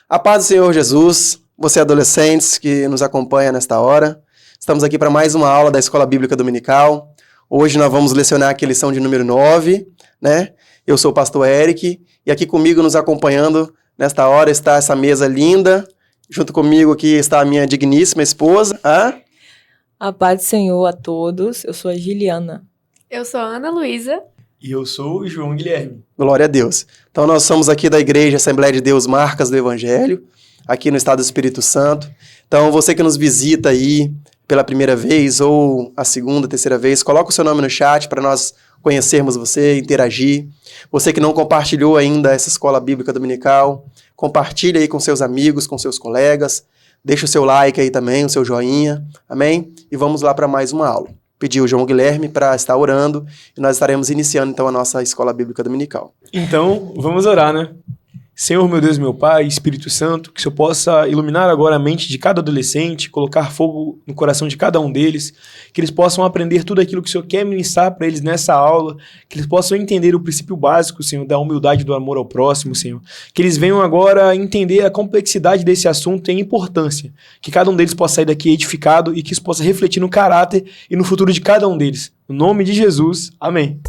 A paz do Senhor Jesus, você adolescentes que nos acompanha nesta hora. Estamos aqui para mais uma aula da Escola Bíblica Dominical. Hoje nós vamos lecionar aqui a lição de número 9, né? Eu sou o pastor Eric e aqui comigo nos acompanhando nesta hora está essa mesa linda. Junto comigo aqui está a minha digníssima esposa. A paz do Senhor a todos, eu sou a Giliana. Eu sou a Ana Luísa. E eu sou o João Guilherme. Glória a Deus. Então nós somos aqui da Igreja Assembleia de Deus Marcas do Evangelho, aqui no estado do Espírito Santo. Então você que nos visita aí pela primeira vez ou a segunda, terceira vez, coloca o seu nome no chat para nós conhecermos você, interagir. Você que não compartilhou ainda essa Escola Bíblica Dominical, compartilha aí com seus amigos, com seus colegas. Deixa o seu like aí também, o seu joinha. Amém? E vamos lá para mais uma aula. Pedi o João Guilherme para estar orando e nós estaremos iniciando então a nossa Escola Bíblica Dominical. Então, vamos orar, né? Senhor, meu Deus, meu Pai, Espírito Santo, que o Senhor possa iluminar agora a mente de cada adolescente, colocar fogo no coração de cada um deles, que eles possam aprender tudo aquilo que o Senhor quer ministrar para eles nessa aula, que eles possam entender o princípio básico, Senhor, da humildade e do amor ao próximo, Senhor. Que eles venham agora entender a complexidade desse assunto e a importância. Que cada um deles possa sair daqui edificado e que isso possa refletir no caráter e no futuro de cada um deles. No nome de Jesus, amém.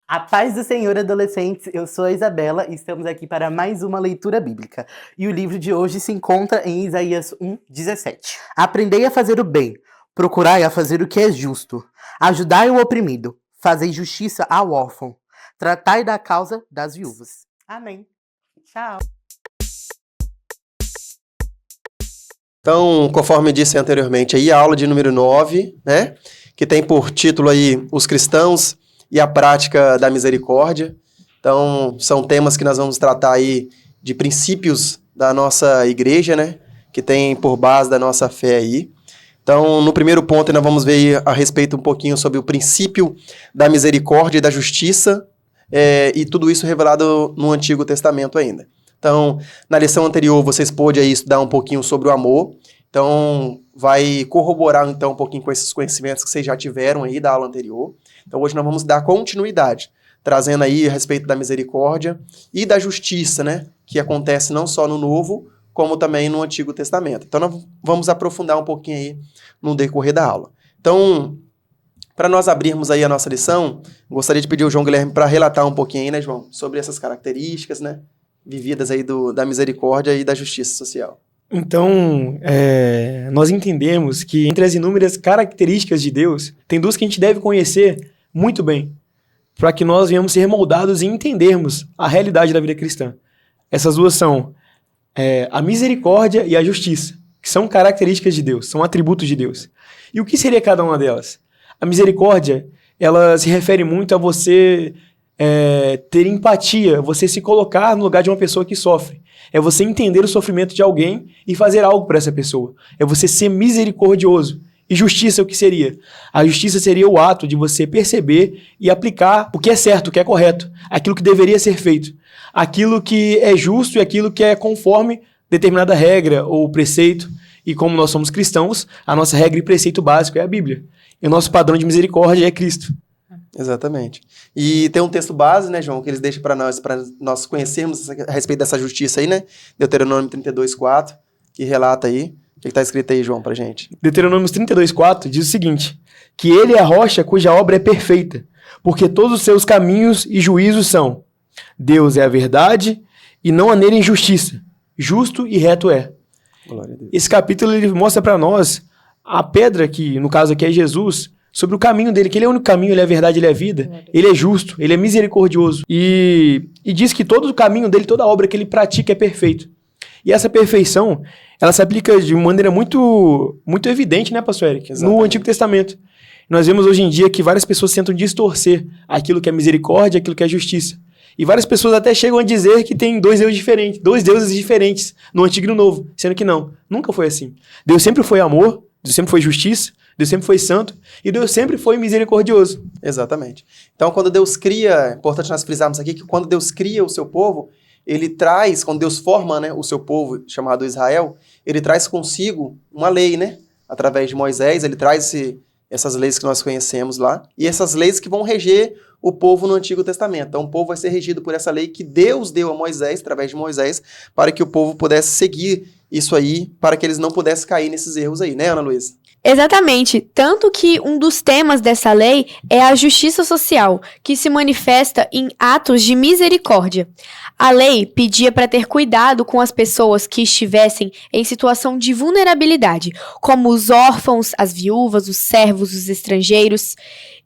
A paz do Senhor, adolescentes, eu sou a Isabela e estamos aqui para mais uma leitura bíblica. E o livro de hoje se encontra em Isaías 1:17. Aprendei a fazer o bem, procurai a fazer o que é justo, ajudai o oprimido, fazei justiça ao órfão, tratai da causa das viúvas. Amém. Tchau. Então, conforme disse anteriormente, aí a aula de número 9, né? Que tem por título aí Os Cristãos e a Prática da Misericórdia. Então, são temas que nós vamos tratar aí de princípios da nossa igreja, né? Que tem por base da nossa fé aí. Então, no primeiro ponto, nós vamos ver a respeito um pouquinho sobre o princípio da misericórdia e da justiça, e tudo isso revelado no Antigo Testamento ainda. Então, na lição anterior, vocês pôde aí estudar um pouquinho sobre o amor. Então, vai corroborar então um pouquinho com esses conhecimentos que vocês já tiveram aí da aula anterior. Então, hoje nós vamos dar continuidade, trazendo aí a respeito da misericórdia e da justiça, né? Que acontece não só no Novo, como também no Antigo Testamento. Então, nós vamos aprofundar um pouquinho aí no decorrer da aula. Então, para nós abrirmos aí a nossa lição, gostaria de pedir ao João Guilherme para relatar um pouquinho aí, né, João? Sobre essas características, né? Vividas aí da misericórdia e da justiça social. Então, nós entendemos que entre as inúmeras características de Deus, tem duas que a gente deve conhecer muito bem, para que nós venhamos ser moldados e entendermos a realidade da vida cristã. Essas duas são a misericórdia e a justiça, que são características de Deus, são atributos de Deus. E o que seria cada uma delas? A misericórdia, ela se refere muito a você ter empatia, você se colocar no lugar de uma pessoa que sofre. É você entender o sofrimento de alguém e fazer algo para essa pessoa. É você ser misericordioso. E justiça, o que seria? A justiça seria o ato de você perceber e aplicar o que é certo, o que é correto, aquilo que deveria ser feito, aquilo que é justo e aquilo que é conforme determinada regra ou preceito. E como nós somos cristãos, a nossa regra e preceito básico é a Bíblia. E o nosso padrão de misericórdia é Cristo. Exatamente. E tem um texto base, né, João, que eles deixam para nós conhecermos a respeito dessa justiça aí, né? Deuteronômio 32:4, que relata aí. O que está escrito aí, João, pra gente? Deuteronômio 32:4 diz o seguinte, que ele é a rocha cuja obra é perfeita, porque todos os seus caminhos e juízos são. Deus é a verdade e não há nele injustiça. Justo e reto é. Glória a Deus. Esse capítulo ele mostra para nós a pedra, que no caso aqui é Jesus, sobre o caminho dele, que ele é o único caminho, ele é a verdade, ele é a vida, ele é justo, ele é misericordioso. E diz que todo o caminho dele, toda a obra que ele pratica é perfeito. E essa perfeição, ela se aplica de maneira muito, muito evidente, né, pastor Eric? Exatamente. No Antigo Testamento. Nós vemos hoje em dia que várias pessoas tentam distorcer aquilo que é misericórdia, aquilo que é justiça. E várias pessoas até chegam a dizer que tem dois deuses diferentes no Antigo e no Novo, sendo que não, nunca foi assim. Deus sempre foi amor, Deus sempre foi justiça, Deus sempre foi santo e Deus sempre foi misericordioso. Exatamente. Então, quando Deus cria, é importante nós frisarmos aqui que quando Deus cria o seu povo, ele traz, quando Deus forma, né, o seu povo chamado Israel, ele traz consigo uma lei, né? Através de Moisés, ele traz essas leis que nós conhecemos lá, e essas leis que vão reger o povo no Antigo Testamento. Então o povo vai ser regido por essa lei que Deus deu a Moisés, através de Moisés, para que o povo pudesse seguir isso aí, para que eles não pudessem cair nesses erros aí, né, Ana Luísa? Exatamente, tanto que um dos temas dessa lei é a justiça social, que se manifesta em atos de misericórdia. A lei pedia para ter cuidado com as pessoas que estivessem em situação de vulnerabilidade, como os órfãos, as viúvas, os servos, os estrangeiros.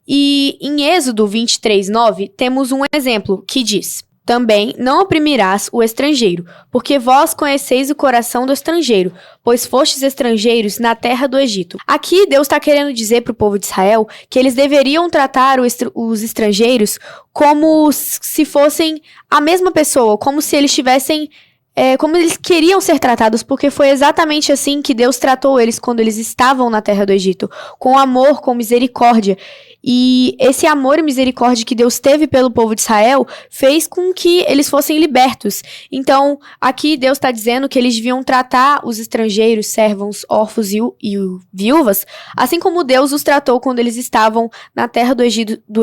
E em Êxodo 23:9 temos um exemplo que diz: também não oprimirás o estrangeiro, porque vós conheceis o coração do estrangeiro, pois fostes estrangeiros na terra do Egito. Aqui Deus está querendo dizer para o povo de Israel que eles deveriam tratar os estrangeiros como se fossem a mesma pessoa, como se eles tivessem... como eles queriam ser tratados, porque foi exatamente assim que Deus tratou eles quando eles estavam na terra do Egito, com amor, com misericórdia. E esse amor e misericórdia que Deus teve pelo povo de Israel fez com que eles fossem libertos. Então, aqui Deus está dizendo que eles deviam tratar os estrangeiros, servos, órfãos e viúvas, assim como Deus os tratou quando eles estavam na terra do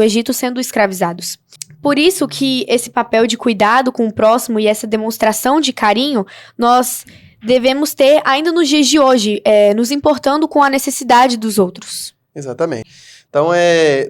Egito sendo escravizados. Por isso que esse papel de cuidado com o próximo e essa demonstração de carinho, nós devemos ter ainda nos dias de hoje, nos importando com a necessidade dos outros. Exatamente. Então,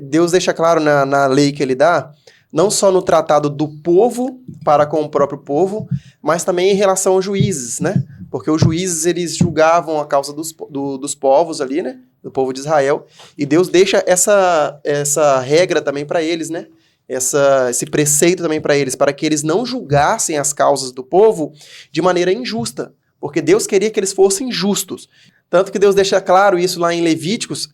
Deus deixa claro na lei que ele dá, não só no tratado do povo para com o próprio povo, mas também em relação aos juízes, né? Porque os juízes, eles julgavam a causa dos povos ali, né? Do povo de Israel. E Deus deixa essa regra também para eles, né? Esse preceito também para eles, para que eles não julgassem as causas do povo de maneira injusta. Porque Deus queria que eles fossem justos. Tanto que Deus deixa claro isso lá em Levíticos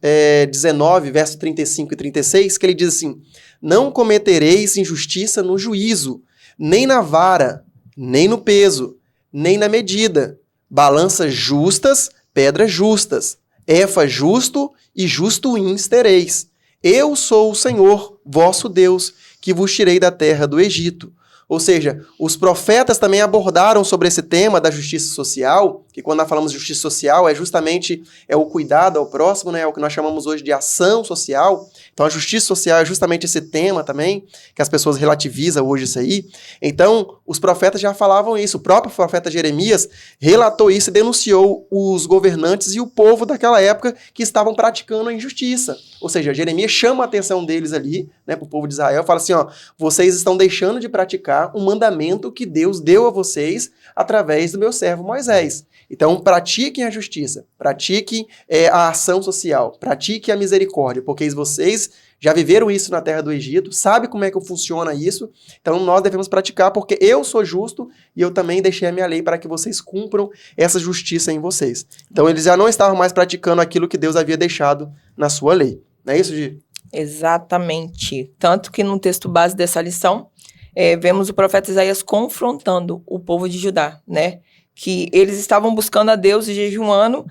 19, verso 35 e 36, que ele diz assim: não cometereis injustiça no juízo, nem na vara, nem no peso, nem na medida. Balanças justas, pedras justas, efa justo e justo ins tereis. Eu sou o Senhor, vosso Deus, que vos tirei da terra do Egito. Ou seja, os profetas também abordaram sobre esse tema da justiça social, que quando nós falamos de justiça social é justamente o cuidado ao próximo, né? É o que nós chamamos hoje de ação social. Então a justiça social é justamente esse tema também, que as pessoas relativizam hoje isso aí. Então os profetas já falavam isso. O próprio profeta Jeremias relatou isso e denunciou os governantes e o povo daquela época que estavam praticando a injustiça. Ou seja, Jeremias chama a atenção deles ali, né, para o povo de Israel, fala assim, ó, vocês estão deixando de praticar um mandamento que Deus deu a vocês através do meu servo Moisés. Então, pratiquem a justiça, pratiquem a ação social, pratiquem a misericórdia, porque vocês já viveram isso na terra do Egito, sabem como é que funciona isso, então nós devemos praticar, porque eu sou justo e eu também deixei a minha lei para que vocês cumpram essa justiça em vocês. Então, eles já não estavam mais praticando aquilo que Deus havia deixado na sua lei. Não é isso, Gi? Exatamente. Tanto que no texto base dessa lição, vemos o profeta Isaías confrontando o povo de Judá, né? Que eles estavam buscando a Deus e jejuando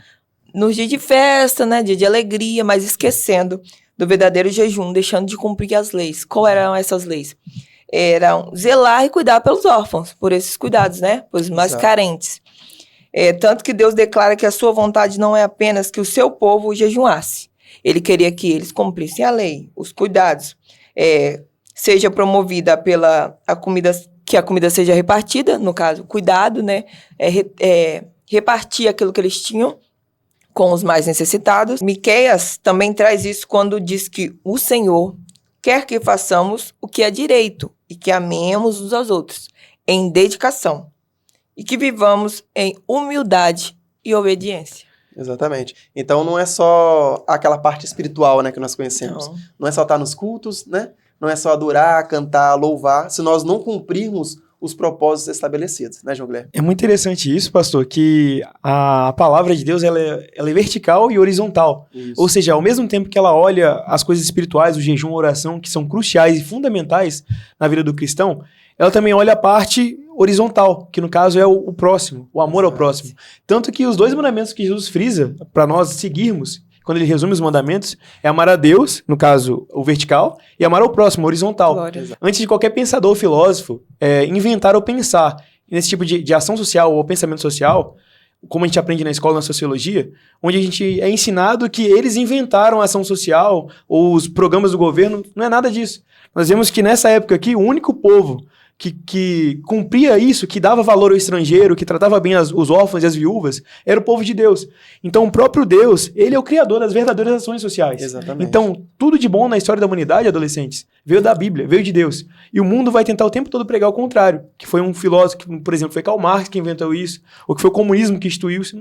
nos dias de festa, né? Dia de alegria, mas esquecendo do verdadeiro jejum, deixando de cumprir as leis. Qual eram essas leis? Eram zelar e cuidar pelos órfãos, por esses cuidados, né? Pelos mais carentes. Tanto que Deus declara que a sua vontade não é apenas que o seu povo jejuasse. Ele queria que eles cumprissem a lei, os cuidados. Seja promovida que a comida seja repartida, no caso, cuidado, né? Repartir aquilo que eles tinham com os mais necessitados. Miqueias também traz isso quando diz que o Senhor quer que façamos o que é direito e que amemos uns aos outros, em dedicação, e que vivamos em humildade e obediência. Exatamente. Então não é só aquela parte espiritual, né, que nós conhecemos. Não é só estar nos cultos, né? Não é só adorar, cantar, louvar, se nós não cumprirmos os propósitos estabelecidos, né, João Guilherme? É muito interessante isso, pastor, que a palavra de Deus ela é vertical e horizontal. Isso. Ou seja, ao mesmo tempo que ela olha as coisas espirituais, o jejum, a oração, que são cruciais e fundamentais na vida do cristão, ela também olha a parte horizontal, que no caso é o próximo, o amor ao próximo. Tanto que os dois mandamentos que Jesus frisa para nós seguirmos, quando ele resume os mandamentos, é amar a Deus, no caso, o vertical, e amar ao próximo, o horizontal. Glória. Antes de qualquer pensador ou filósofo inventar ou pensar nesse tipo de ação social ou pensamento social, como a gente aprende na escola, na sociologia, onde a gente é ensinado que eles inventaram a ação social ou os programas do governo. Não é nada disso. Nós vemos que nessa época aqui, o único povo que cumpria isso, que dava valor ao estrangeiro, que tratava bem os órfãos e as viúvas, era o povo de Deus. Então, o próprio Deus, ele é o criador das verdadeiras ações sociais. Exatamente. Então, tudo de bom na história da humanidade, adolescentes, veio da Bíblia, veio de Deus. E o mundo vai tentar o tempo todo pregar o contrário, que foi um filósofo, que, por exemplo, foi Karl Marx que inventou isso, ou que foi o comunismo que instituiu isso.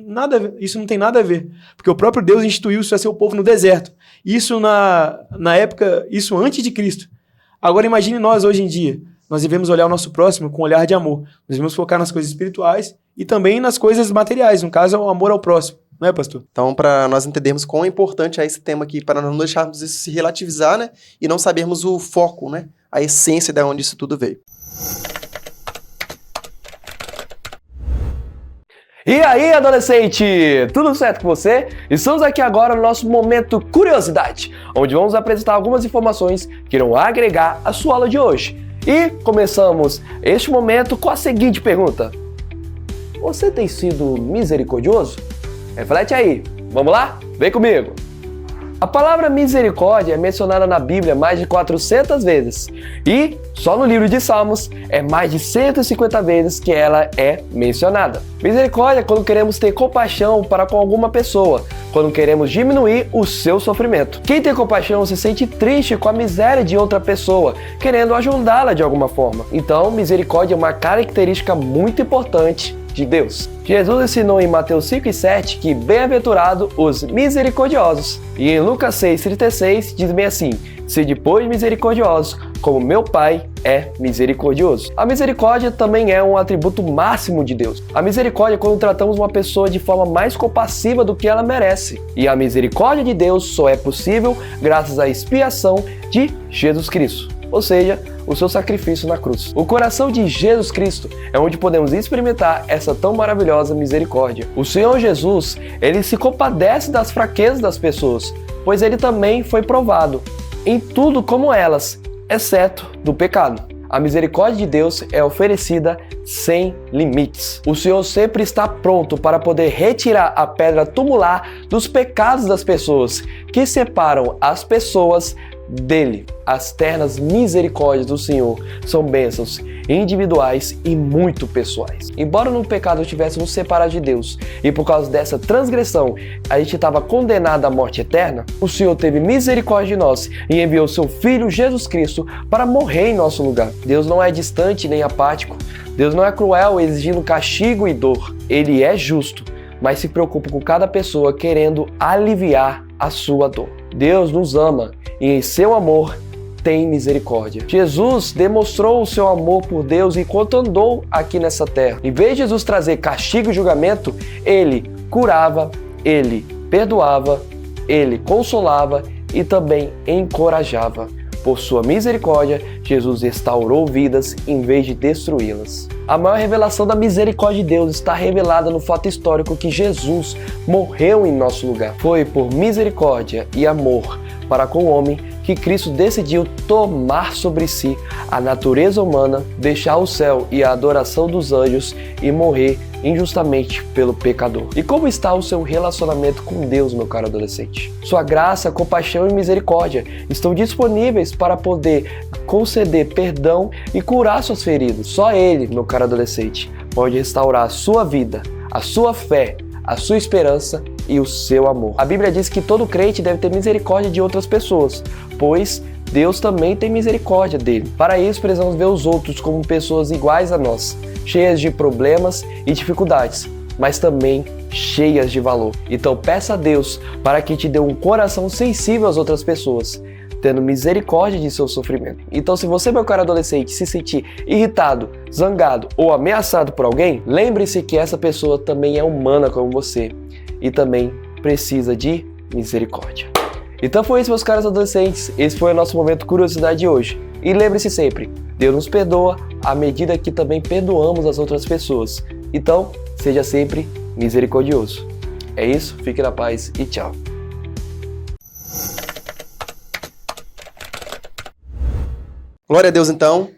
Isso não tem nada a ver, porque o próprio Deus instituiu isso a seu povo no deserto. Isso na época, isso antes de Cristo. Agora imagine nós hoje em dia. Nós devemos olhar o nosso próximo com um olhar de amor. Nós devemos focar nas coisas espirituais e também nas coisas materiais, no caso, o amor ao próximo. Não é, pastor? Então, para nós entendermos quão importante é esse tema aqui, para não deixarmos isso se relativizar, né? E não sabermos o foco, né? A essência de onde isso tudo veio. E aí, adolescente? Tudo certo com você? Estamos aqui agora no nosso momento Curiosidade, onde vamos apresentar algumas informações que irão agregar a sua aula de hoje. E começamos este momento com a seguinte pergunta: você tem sido misericordioso? Reflete aí. Vamos lá? Vem comigo. A palavra misericórdia é mencionada na Bíblia mais de 400 vezes e só no livro de Salmos é mais de 150 vezes que ela é mencionada. Misericórdia é quando queremos ter compaixão para com alguma pessoa, quando queremos diminuir o seu sofrimento. Quem tem compaixão se sente triste com a miséria de outra pessoa, querendo ajudá-la de alguma forma. Então, misericórdia é uma característica muito importante de Deus. Jesus ensinou em Mateus 5:7 que bem-aventurado os misericordiosos. E em Lucas 6:36 diz bem assim: se depois misericordiosos, como meu Pai é misericordioso. A misericórdia também é um atributo máximo de Deus. A misericórdia é quando tratamos uma pessoa de forma mais compassiva do que ela merece. E a misericórdia de Deus só é possível graças à expiação de Jesus Cristo, ou seja, o seu sacrifício na cruz. O coração de Jesus Cristo é onde podemos experimentar essa tão maravilhosa misericórdia. O Senhor Jesus, ele se compadece das fraquezas das pessoas, pois ele também foi provado em tudo como elas, exceto do pecado. A misericórdia de Deus é oferecida sem limites. O Senhor sempre está pronto para poder retirar a pedra tumular dos pecados das pessoas que separam as pessoas dele. As ternas misericórdias do Senhor são bênçãos individuais e muito pessoais. Embora no pecado estivéssemos separados de Deus e por causa dessa transgressão a gente estava condenado à morte eterna, o Senhor teve misericórdia de nós e enviou seu Filho Jesus Cristo para morrer em nosso lugar. Deus não é distante nem apático. Deus não é cruel exigindo castigo e dor. Ele é justo, mas se preocupa com cada pessoa querendo aliviar a sua dor. Deus nos ama e em seu amor tem misericórdia. Jesus demonstrou o seu amor por Deus enquanto andou aqui nessa terra. Em vez de Jesus trazer castigo e julgamento, ele curava, ele perdoava, ele consolava e também encorajava. Por sua misericórdia, Jesus restaurou vidas em vez de destruí-las. A maior revelação da misericórdia de Deus está revelada no fato histórico que Jesus morreu em nosso lugar. Foi por misericórdia e amor para com o homem que Cristo decidiu tomar sobre si a natureza humana, deixar o céu e a adoração dos anjos e morrer injustamente pelo pecador. E como está o seu relacionamento com Deus, meu caro adolescente? Sua graça, compaixão e misericórdia estão disponíveis para poder conceder perdão e curar suas feridas. Só Ele, meu caro adolescente, pode restaurar a sua vida, a sua fé, a sua esperança e o seu amor. A Bíblia diz que todo crente deve ter misericórdia de outras pessoas, pois Deus também tem misericórdia dele. Para isso, precisamos ver os outros como pessoas iguais a nós, cheias de problemas e dificuldades, mas também cheias de valor. Então peça a Deus para que te dê um coração sensível às outras pessoas, tendo misericórdia de seu sofrimento. Então, se você, meu caro adolescente, se sentir irritado, zangado ou ameaçado por alguém, lembre-se que essa pessoa também é humana como você e também precisa de misericórdia. Então foi isso, meus caros adolescentes. Esse foi o nosso momento Curiosidade de hoje. E lembre-se sempre, Deus nos perdoa à medida que também perdoamos as outras pessoas. Então, seja sempre misericordioso. É isso, fique na paz e tchau. Glória a Deus, então.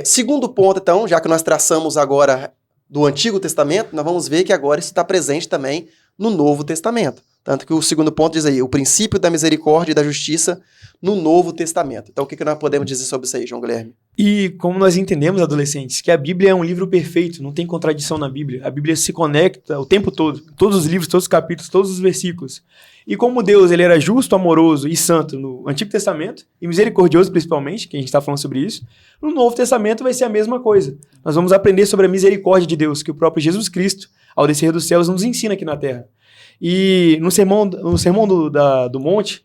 Segundo ponto, então, já que nós traçamos agora do Antigo Testamento, nós vamos ver que agora isso está presente também no Novo Testamento. Tanto que o segundo ponto diz aí, o princípio da misericórdia e da justiça no Novo Testamento. Então, o que nós podemos dizer sobre isso aí, João Guilherme? E como nós entendemos, adolescentes, que a Bíblia é um livro perfeito, não tem contradição na Bíblia. A Bíblia se conecta o tempo todo, todos os livros, todos os capítulos, todos os versículos. E como Deus ele era justo, amoroso e santo no Antigo Testamento, e misericordioso principalmente, que a gente está falando sobre isso, no Novo Testamento vai ser a mesma coisa. Nós vamos aprender sobre a misericórdia de Deus, que o próprio Jesus Cristo, ao descer dos céus, nos ensina aqui na Terra. E no Sermão do Monte,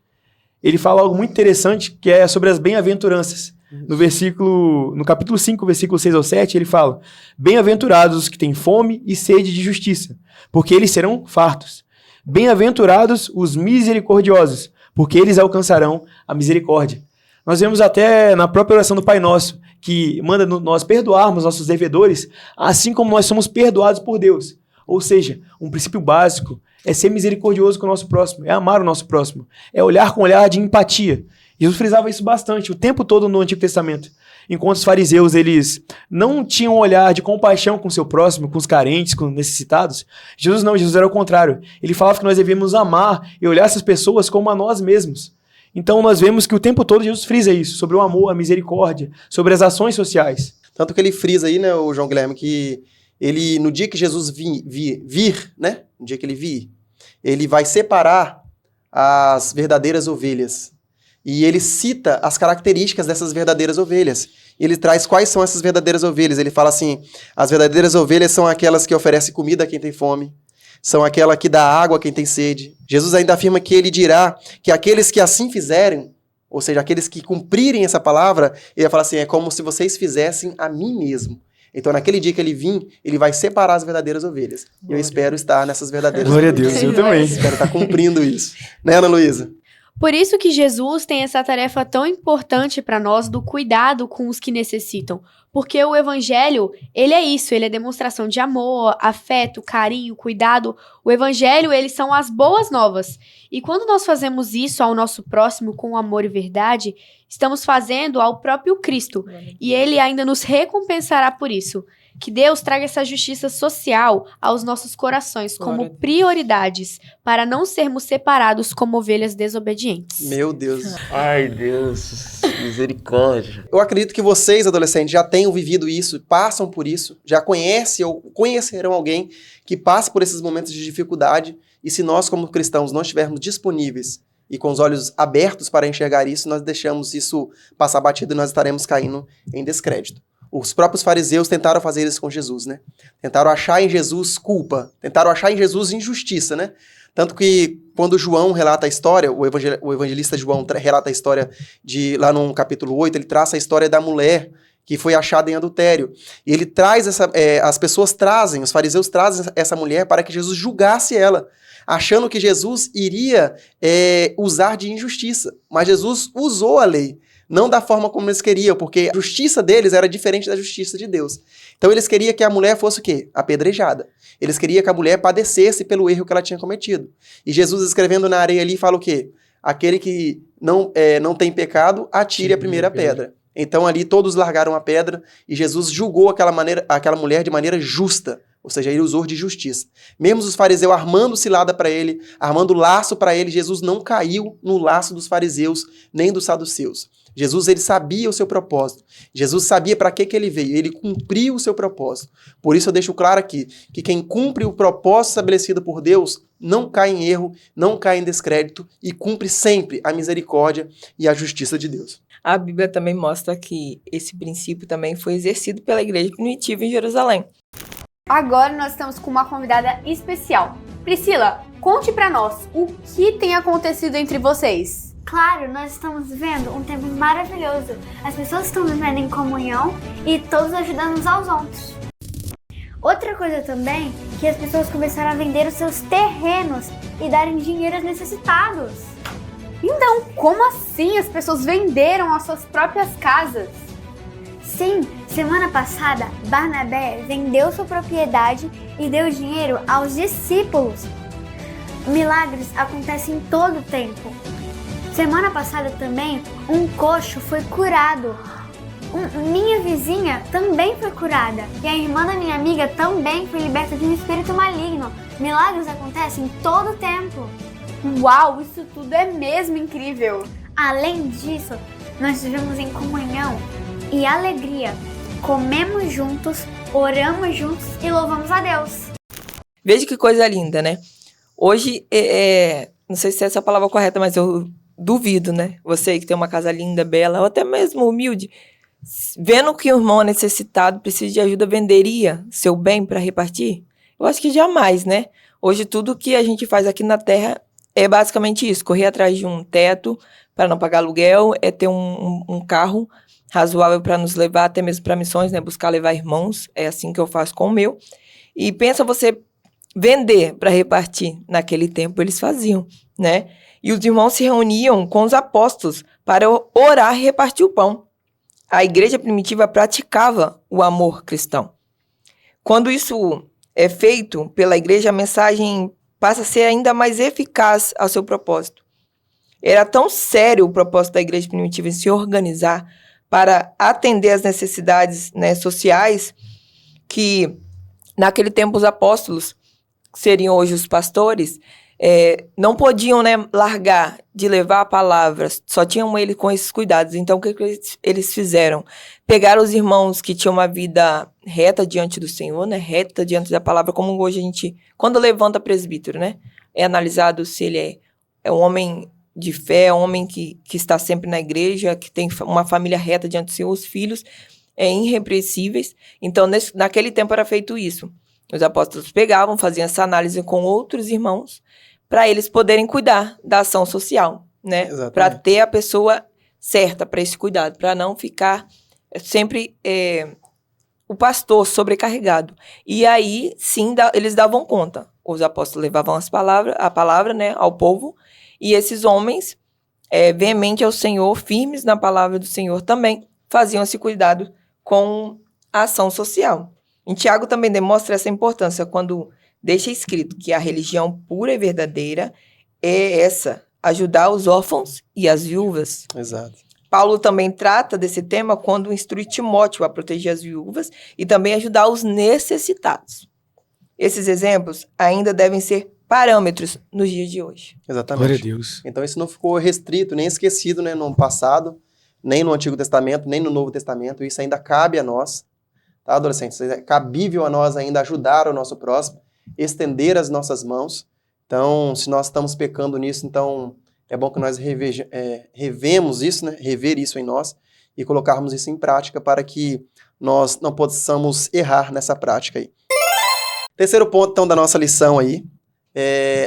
ele fala algo muito interessante, que é sobre as bem-aventuranças. No capítulo 5, versículo 6 ao 7, ele fala: bem-aventurados os que têm fome e sede de justiça, porque eles serão fartos. Bem-aventurados os misericordiosos, porque eles alcançarão a misericórdia. Nós vemos até na própria oração do Pai Nosso, que manda nós perdoarmos nossos devedores, assim como nós somos perdoados por Deus. Ou seja, um princípio básico é ser misericordioso com o nosso próximo, é amar o nosso próximo, é olhar com um olhar de empatia. Jesus frisava isso bastante, o tempo todo no Antigo Testamento. Enquanto os fariseus, eles não tinham um olhar de compaixão com o seu próximo, com os carentes, com os necessitados, Jesus não, Jesus era o contrário. Ele falava que nós devíamos amar e olhar essas pessoas como a nós mesmos. Então nós vemos que o tempo todo Jesus frisa isso, sobre o amor, a misericórdia, sobre as ações sociais. Tanto que ele frisa aí, né, o João Guilherme, que ele, no dia que Jesus vir, né, no dia que ele vir, ele vai separar as verdadeiras ovelhas. E ele cita as características dessas verdadeiras ovelhas. Ele traz quais são essas verdadeiras ovelhas. Ele fala assim, as verdadeiras ovelhas são aquelas que oferecem comida a quem tem fome, são aquela que dá água a quem tem sede. Jesus ainda afirma que ele dirá que aqueles que assim fizerem, ou seja, aqueles que cumprirem essa palavra, ele vai falar assim, é como se vocês fizessem a mim mesmo. Então, naquele dia que ele vir, ele vai separar as verdadeiras ovelhas. E eu espero estar nessas verdadeiras Glória ovelhas. a Deus, eu também. Espero estar cumprindo isso. Né, Ana Luísa? Por isso que Jesus tem essa tarefa tão importante para nós do cuidado com os que necessitam. Porque o evangelho, ele é isso, ele é demonstração de amor, afeto, carinho, cuidado. O evangelho, eles são as boas novas. E quando nós fazemos isso ao nosso próximo com amor e verdade, estamos fazendo ao próprio Cristo. E ele ainda nos recompensará por isso. Que Deus traga essa justiça social aos nossos corações como prioridades, para não sermos separados como ovelhas desobedientes. Meu Deus. Ai, Deus, misericórdia. Eu acredito que vocês, adolescentes, já tenham vivido isso, passam por isso, já conhecem ou conhecerão alguém que passa por esses momentos de dificuldade. E se nós, como cristãos, não estivermos disponíveis e com os olhos abertos para enxergar isso, nós deixamos isso passar batido e nós estaremos caindo em descrédito. Os próprios fariseus tentaram fazer isso com Jesus, né? Tentaram achar em Jesus culpa, tentaram achar em Jesus injustiça, né? Tanto que quando João relata a história, o evangelista João relata a história lá no capítulo 8, ele traça a história da mulher que foi achada em adultério. E ele traz os fariseus trazem essa mulher para que Jesus julgasse ela, achando que Jesus iria usar de injustiça. Mas Jesus usou a lei. Não da forma como eles queriam, porque a justiça deles era diferente da justiça de Deus. Então eles queriam que a mulher fosse o quê? Apedrejada. Eles queriam que a mulher padecesse pelo erro que ela tinha cometido. E Jesus, escrevendo na areia ali, fala o quê? Aquele que não tem pecado, atire a primeira pedra. Então ali todos largaram a pedra e Jesus julgou aquela mulher de maneira justa. Ou seja, ele usou de justiça. Mesmo os fariseus armando cilada para ele, armando laço para ele, Jesus não caiu no laço dos fariseus, nem dos saduceus. Jesus, ele sabia o seu propósito. Jesus sabia para que ele veio. Ele cumpriu o seu propósito. Por isso eu deixo claro aqui, que quem cumpre o propósito estabelecido por Deus, não cai em erro, não cai em descrédito e cumpre sempre a misericórdia e a justiça de Deus. A Bíblia também mostra que esse princípio também foi exercido pela igreja primitiva em Jerusalém. Agora nós estamos com uma convidada especial. Priscila, conte pra nós o que tem acontecido entre vocês. Claro, nós estamos vivendo um tempo maravilhoso. As pessoas estão vivendo em comunhão e todos ajudando uns aos outros. Outra coisa também, que as pessoas começaram a vender os seus terrenos e darem dinheiro aos necessitados. Então, como assim as pessoas venderam as suas próprias casas? Sim, semana passada, Barnabé vendeu sua propriedade e deu dinheiro aos discípulos. Milagres acontecem todo o tempo. Semana passada também, um coxo foi curado. Minha vizinha também foi curada. E a irmã da minha amiga também foi liberta de um espírito maligno. Milagres acontecem todo o tempo. Uau, isso tudo é mesmo incrível! Além disso, nós vivemos em comunhão e alegria. Comemos juntos, oramos juntos e louvamos a Deus. Veja que coisa linda, né? Hoje, não sei se é essa a palavra correta, mas eu duvido, né? Você que tem uma casa linda, bela, ou até mesmo humilde, vendo que o irmão necessitado precisa de ajuda, venderia seu bem para repartir? Eu acho que jamais, né? Hoje, tudo que a gente faz aqui na Terra é basicamente isso: correr atrás de um teto para não pagar aluguel, é ter um carro razoável para nos levar até mesmo para missões, né? Buscar levar irmãos, é assim que eu faço com o meu. E pensa você vender para repartir. Naquele tempo eles faziam, né? E os irmãos se reuniam com os apóstolos para orar e repartir o pão. A igreja primitiva praticava o amor cristão. Quando isso é feito pela igreja, a mensagem passa a ser ainda mais eficaz ao seu propósito. Era tão sério o propósito da igreja primitiva em se organizar para atender às necessidades, né, sociais, que naquele tempo os apóstolos, que seriam hoje os pastores, não podiam, né, largar de levar a palavra, só tinham ele com esses cuidados. Então, o que eles fizeram? Pegaram os irmãos que tinham uma vida reta diante do Senhor, né, reta diante da palavra, como hoje a gente, quando levanta presbítero, né, é analisado se ele é um homem de fé, um homem que está sempre na igreja, que tem uma família reta diante do Senhor, os filhos irrepreensíveis. Então, naquele tempo era feito isso. Os apóstolos pegavam, faziam essa análise com outros irmãos, para eles poderem cuidar da ação social, né? Para ter a pessoa certa para esse cuidado, para não ficar sempre o pastor sobrecarregado. E aí, sim, eles davam conta. Os apóstolos levavam a palavra, né, ao povo, e esses homens, veemente ao Senhor, firmes na palavra do Senhor também, faziam esse cuidado com a ação social. Em Tiago também demonstra essa importância quando deixa escrito que a religião pura e verdadeira é essa: ajudar os órfãos e as viúvas. Exato. Paulo também trata desse tema quando instrui Timóteo a proteger as viúvas e também ajudar os necessitados. Esses exemplos ainda devem ser parâmetros nos dias de hoje. Exatamente. Glória a Deus. Então isso não ficou restrito, nem esquecido, né, no passado, nem no Antigo Testamento, nem no Novo Testamento. Isso ainda cabe a nós, tá, adolescentes? É cabível a nós ainda ajudar o nosso próximo, estender as nossas mãos. Então, se nós estamos pecando nisso, então é bom que nós revemos isso, né, rever isso em nós e colocarmos isso em prática para que nós não possamos errar nessa prática aí. Terceiro ponto, então, da nossa lição aí,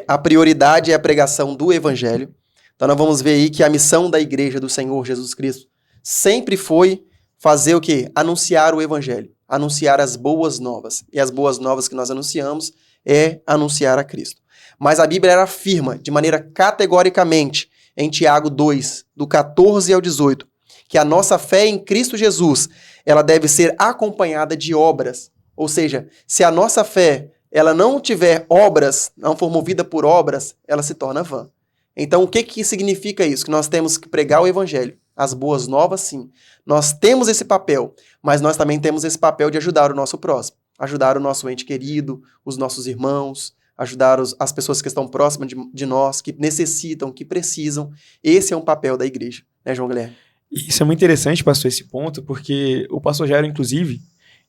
a prioridade é a pregação do Evangelho. Então, nós vamos ver aí que a missão da Igreja do Senhor Jesus Cristo sempre foi fazer o quê? Anunciar o Evangelho, anunciar as boas novas. E as boas novas que nós anunciamos é anunciar a Cristo. Mas a Bíblia ela afirma de maneira categoricamente em Tiago 2, do 14 ao 18, que a nossa fé em Cristo Jesus ela deve ser acompanhada de obras. Ou seja, se a nossa fé ela não tiver obras, não for movida por obras, ela se torna vã. Então, o que significa isso? Que nós temos que pregar o Evangelho. As boas novas, sim. Nós temos esse papel, mas nós também temos esse papel de ajudar o nosso próximo. Ajudar o nosso ente querido, os nossos irmãos, ajudar as pessoas que estão próximas de nós, que necessitam, que precisam. Esse é um papel da igreja, né, João Guilherme? Isso é muito interessante, pastor, esse ponto, porque o pastor Jairo, inclusive,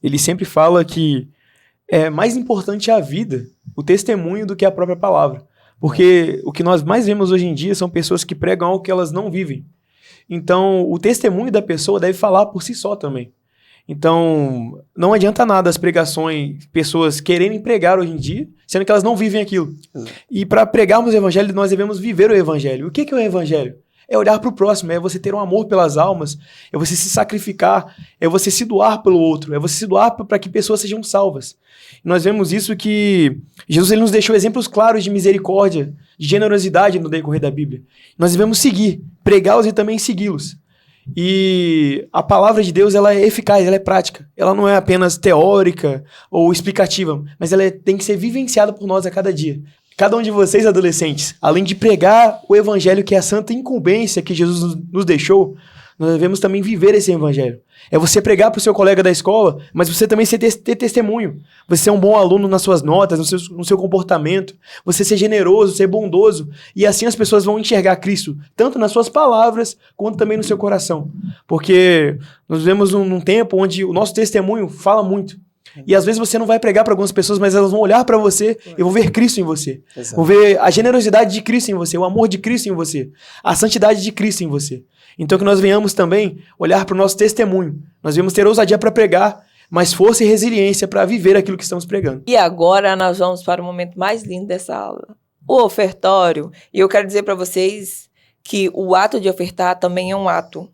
ele sempre fala que é mais importante a vida, o testemunho, do que a própria palavra. Porque o que nós mais vemos hoje em dia são pessoas que pregam algo que elas não vivem. Então, o testemunho da pessoa deve falar por si só também. Então, não adianta nada as pregações, pessoas quererem pregar hoje em dia, sendo que elas não vivem aquilo. E para pregarmos o evangelho, nós devemos viver o evangelho. O que é o evangelho? É olhar para o próximo, é você ter um amor pelas almas, é você se sacrificar, é você se doar pelo outro, é você se doar para que pessoas sejam salvas. E nós vemos isso que Jesus ele nos deixou exemplos claros de misericórdia, de generosidade no decorrer da Bíblia. Nós devemos seguir, pregá-los e também segui-los. E a palavra de Deus ela é eficaz, ela é prática. Ela não é apenas teórica ou explicativa, mas ela tem que ser vivenciada por nós a cada dia. Cada um de vocês, adolescentes, além de pregar o evangelho, que é a santa incumbência que Jesus nos deixou, nós devemos também viver esse evangelho. É você pregar para o seu colega da escola, mas você também ter testemunho. Você ser um bom aluno nas suas notas, no seu comportamento. Você ser generoso, ser bondoso. E assim as pessoas vão enxergar Cristo, tanto nas suas palavras, quanto também no seu coração. Porque nós vivemos num tempo onde o nosso testemunho fala muito. E às vezes você não vai pregar para algumas pessoas, mas elas vão olhar para você e vão ver Cristo em você. Exato. Vão ver a generosidade de Cristo em você, o amor de Cristo em você, a santidade de Cristo em você. Então que nós venhamos também olhar para o nosso testemunho. Nós devemos ter ousadia para pregar, mas força e resiliência para viver aquilo que estamos pregando. E agora nós vamos para o momento mais lindo dessa aula, o ofertório. E eu quero dizer para vocês que o ato de ofertar também é um ato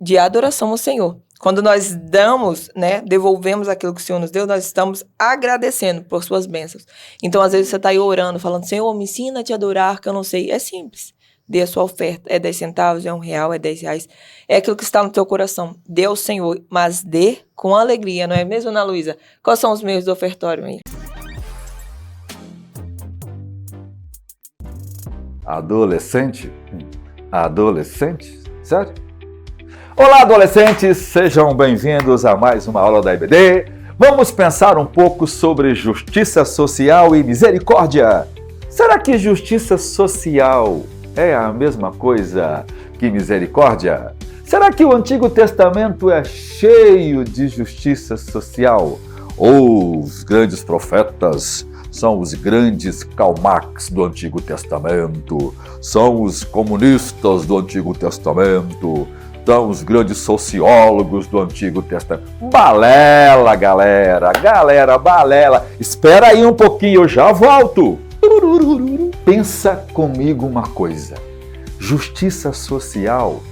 de adoração ao Senhor. Quando nós damos, né, devolvemos aquilo que o Senhor nos deu, nós estamos agradecendo por suas bênçãos. Então, às vezes, você está aí orando, falando, Senhor, me ensina a te adorar, que eu não sei. É simples. Dê a sua oferta. É 10 centavos, é R$1, é R$10. É aquilo que está no teu coração. Dê ao Senhor, mas dê com alegria, não é mesmo, Ana Luísa? Quais são os meios do ofertório aí? Adolescente? Sério? Olá, adolescentes! Sejam bem-vindos a mais uma aula da IBD. Vamos pensar um pouco sobre justiça social e misericórdia. Será que justiça social é a mesma coisa que misericórdia? Será que o Antigo Testamento é cheio de justiça social? Ou os grandes profetas são os grandes Karl Marx do Antigo Testamento? São os comunistas do Antigo Testamento? São os grandes sociólogos do Antigo Testamento? Balela, galera, balela. Espera aí um pouquinho, eu já volto. Pensa comigo uma coisa. Justiça social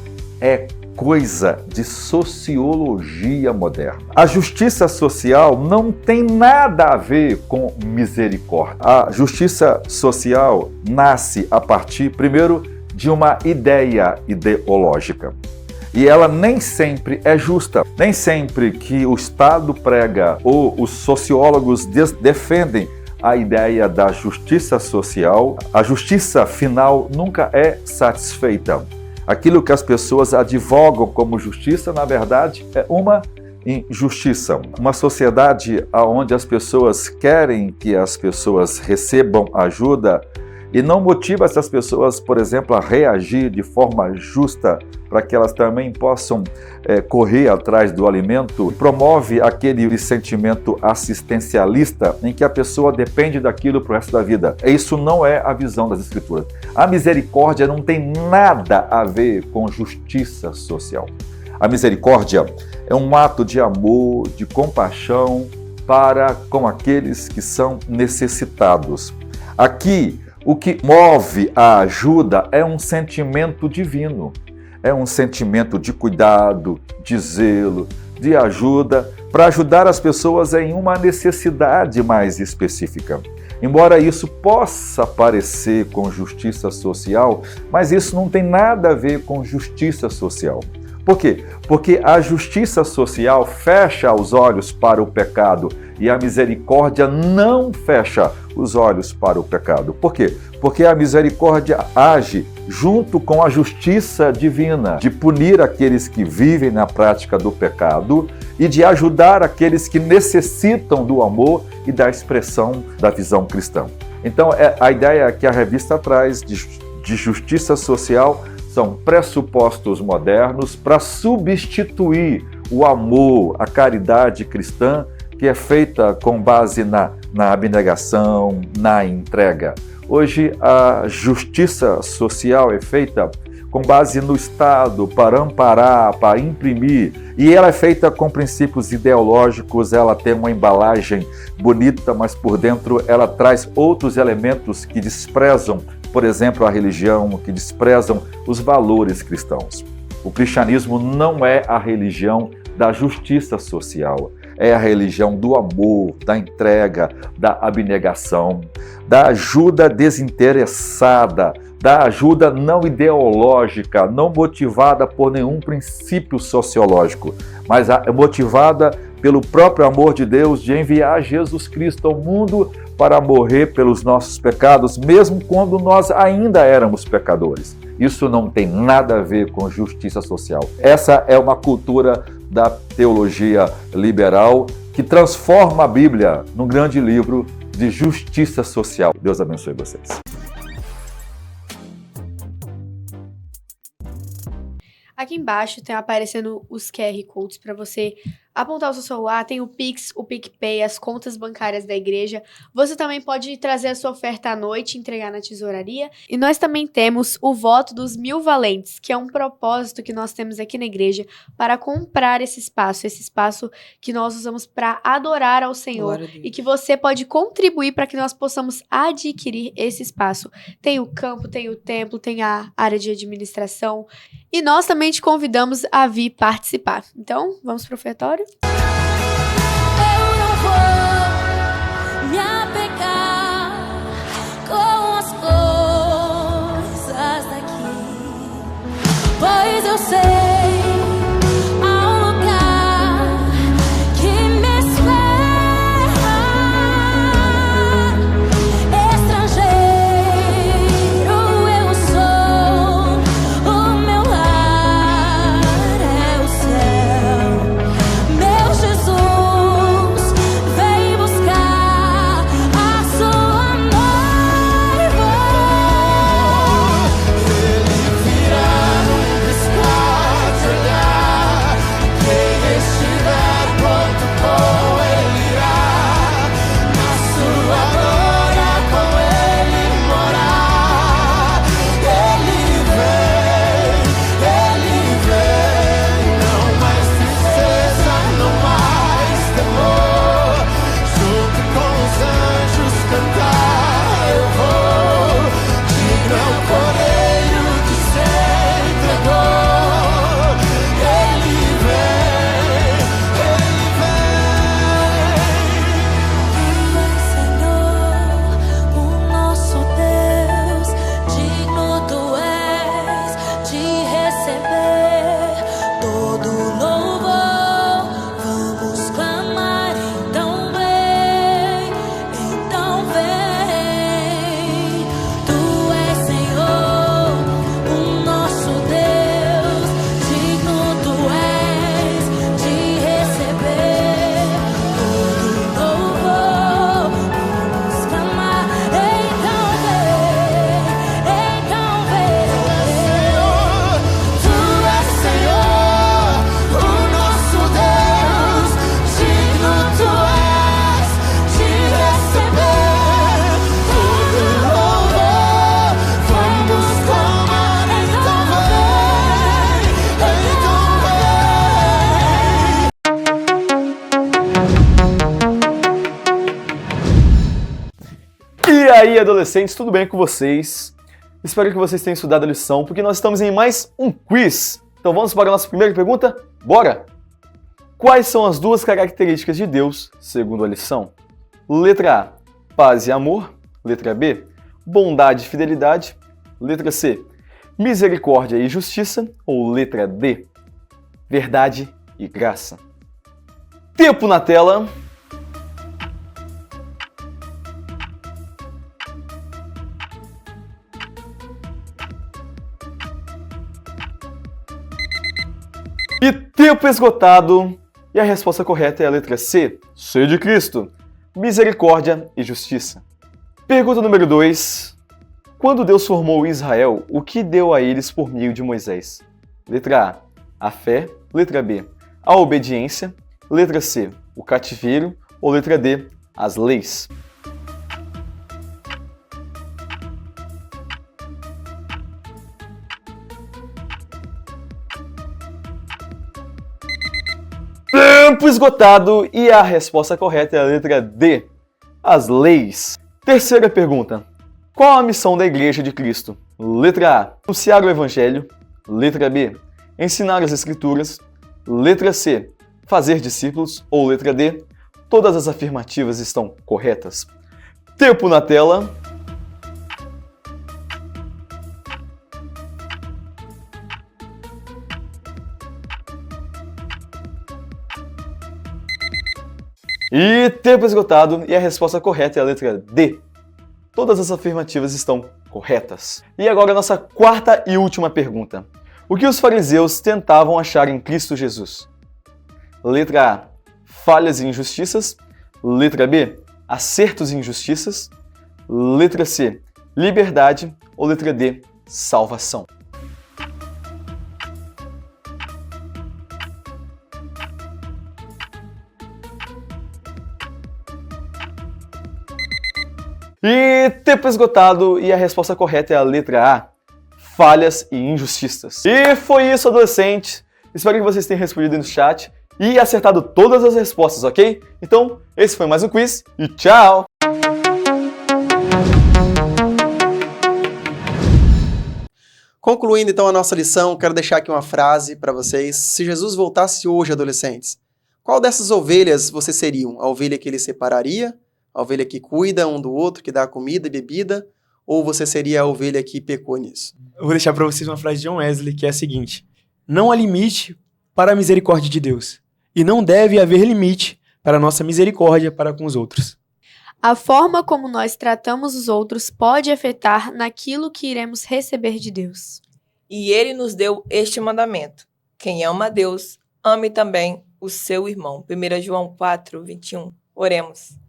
é coisa de sociologia moderna. A justiça social não tem nada a ver com misericórdia. A justiça social nasce a partir, primeiro, de uma ideia ideológica. E ela nem sempre é justa. Nem sempre que o Estado prega ou os sociólogos defendem a ideia da justiça social, a justiça final nunca é satisfeita. Aquilo que as pessoas advogam como justiça, na verdade, é uma injustiça. Uma sociedade onde as pessoas querem que as pessoas recebam ajuda e não motiva essas pessoas, por exemplo, a reagir de forma justa para que elas também possam correr atrás do alimento, promove aquele sentimento assistencialista em que a pessoa depende daquilo para o resto da vida. Isso não é a visão das Escrituras. A misericórdia não tem nada a ver com justiça social. A misericórdia é um ato de amor, de compaixão para com aqueles que são necessitados. Aqui, o que move a ajuda é um sentimento divino, é um sentimento de cuidado, de zelo, de ajuda, para ajudar as pessoas em uma necessidade mais específica. Embora isso possa parecer com justiça social, mas isso não tem nada a ver com justiça social. Por quê? Porque a justiça social fecha os olhos para o pecado e a misericórdia não fecha os olhos para o pecado. Por quê? Porque a misericórdia age junto com a justiça divina, de punir aqueles que vivem na prática do pecado e de ajudar aqueles que necessitam do amor e da expressão da visão cristã. Então, a ideia que a revista traz de justiça social são pressupostos modernos para substituir o amor, a caridade cristã, que é feita com base na abnegação, na entrega. Hoje, a justiça social é feita com base no Estado, para amparar, para imprimir, e ela é feita com princípios ideológicos, ela tem uma embalagem bonita, mas por dentro ela traz outros elementos que desprezam, por exemplo, a religião, que desprezam os valores cristãos. O cristianismo não é a religião da justiça social, é a religião do amor, da entrega, da abnegação, da ajuda desinteressada, da ajuda não ideológica, não motivada por nenhum princípio sociológico, mas motivada pelo próprio amor de Deus de enviar Jesus Cristo ao mundo para morrer pelos nossos pecados, mesmo quando nós ainda éramos pecadores. Isso não tem nada a ver com justiça social. Essa é uma cultura da teologia liberal que transforma a Bíblia num grande livro de justiça social. Deus abençoe vocês. Aqui embaixo tem aparecendo os QR Codes para você apontar o seu celular, tem o Pix, o PicPay, as contas bancárias da igreja. Você também pode trazer a sua oferta à noite e entregar na tesouraria. E nós também temos o voto dos 1000 valentes, que é um propósito que nós temos aqui na igreja para comprar esse espaço que nós usamos para adorar ao Senhor e que você pode contribuir para que nós possamos adquirir esse espaço. Tem o campo, tem o templo, tem a área de administração e nós também te convidamos a vir participar. Então, vamos para o ofertório? Eu não vou me apegar com as coisas daqui, pois eu sei há um lugar que me espera. Estrangeiro eu sou, o meu lar é o céu. Meu Jesus vem buscar a sua noiva. Ele virá num piscar de olhar. Quem estiver pronto com ele irá. Na sua glória com ele morar. Ele vem, não mais tristeza, não mais temor. Junto com os anjos cantar eu vou. Digno é o Cordeiro que se entregou. Ele vem, ele vem. Tu és, Senhor, o nosso Deus, digno tu és de receber todo louvor. Vamos clamar, então vem, então vem. Tu és, Senhor, o nosso Deus, digno tu és de receber todo louvor. Vamos clamar, então vem, então vem. Tu és, Senhor, o nosso Deus, digno tu és de receber todo louvor. Vamos clamar, então vem, E aí, adolescentes, tudo bem com vocês? Espero que vocês tenham estudado a lição, porque nós estamos em mais um quiz. Então vamos para a nossa primeira pergunta? Bora! Quais são as duas características de Deus, segundo a lição? Letra A, paz e amor. Letra B, bondade e fidelidade. Letra C, misericórdia e justiça. Ou letra D, verdade e graça. Tempo na tela. E tempo esgotado. E a resposta correta é a letra C, C de Cristo, misericórdia e justiça. Pergunta número 2. Quando Deus formou Israel, o que deu a eles por meio de Moisés? Letra A, a fé. Letra B, a obediência. Letra C, o cativeiro. Ou letra D, as leis. Tempo esgotado e a resposta correta é a letra D, as leis. Terceira pergunta. Qual a missão da Igreja de Cristo? Letra A, anunciar o Evangelho. Letra B, ensinar as Escrituras. Letra C, fazer discípulos. Ou letra D, todas as afirmativas estão corretas. Tempo na tela. E tempo esgotado, e a resposta correta é a letra D. Todas as afirmativas estão corretas. E agora a nossa quarta e última pergunta. O que os fariseus tentavam achar em Cristo Jesus? Letra A, falhas e injustiças. Letra B, acertos e injustiças. Letra C, liberdade. Ou letra D, salvação. E tempo esgotado, e a resposta correta é a letra A, falhas e injustiças. E foi isso, adolescentes. Espero que vocês tenham respondido no chat e acertado todas as respostas, ok? Então, esse foi mais um quiz e tchau! Concluindo então a nossa lição, quero deixar aqui uma frase para vocês. Se Jesus voltasse hoje, adolescentes, qual dessas ovelhas vocês seriam? A ovelha que ele separaria? A ovelha que cuida um do outro, que dá comida e bebida? Ou você seria a ovelha que pecou nisso? Eu vou deixar para vocês uma frase de John Wesley, que é a seguinte: não há limite para a misericórdia de Deus, e não deve haver limite para a nossa misericórdia para com os outros. A forma como nós tratamos os outros pode afetar naquilo que iremos receber de Deus. E ele nos deu este mandamento: quem ama a Deus, ame também o seu irmão. 1 João 4, 21. Oremos.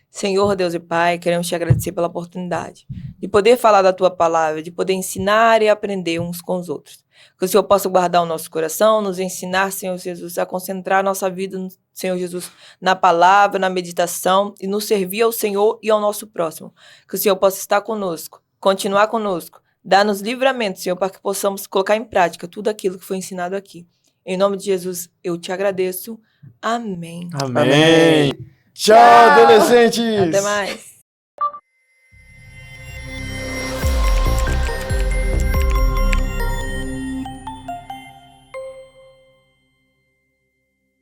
Senhor, Deus e Pai, queremos te agradecer pela oportunidade de poder falar da Tua palavra, de poder ensinar e aprender uns com os outros. Que o Senhor possa guardar o nosso coração, nos ensinar, Senhor Jesus, a concentrar a nossa vida, Senhor Jesus, na palavra, na meditação e nos servir ao Senhor e ao nosso próximo. Que o Senhor possa estar conosco, continuar conosco, dar-nos livramento, Senhor, para que possamos colocar em prática tudo aquilo que foi ensinado aqui. Em nome de Jesus, eu te agradeço. Amém. Amém. Tchau, adolescentes! Até mais.